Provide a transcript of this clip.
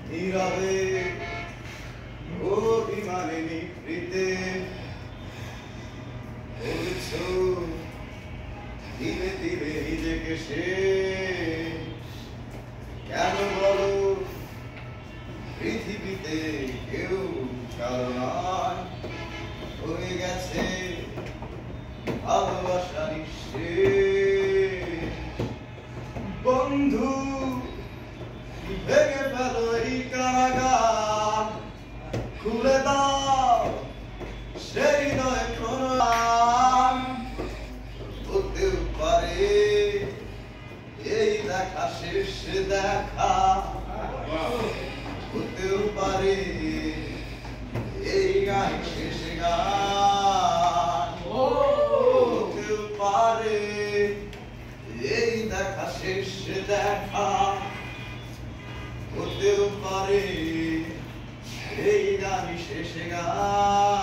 নীরবে অভিমানে নিভৃতে বলছো ধীরে ধীরে নিজেকে সে কেন বলো পৃথিবীতে কেউ কারো নয় হয়ে গেছে ভালোবাসা নিঃশেষ বন্ধু ভেঙে ফেলো এই কারাগার খুলে দাও সেই নয় কোনো হতেও পারে এই দেখা শেষ দেখা হতেও পারে এই গান শেষ গান হতেও পারে এই দেখা শেষ দেখা হতেও পারে এই গান শেষ গান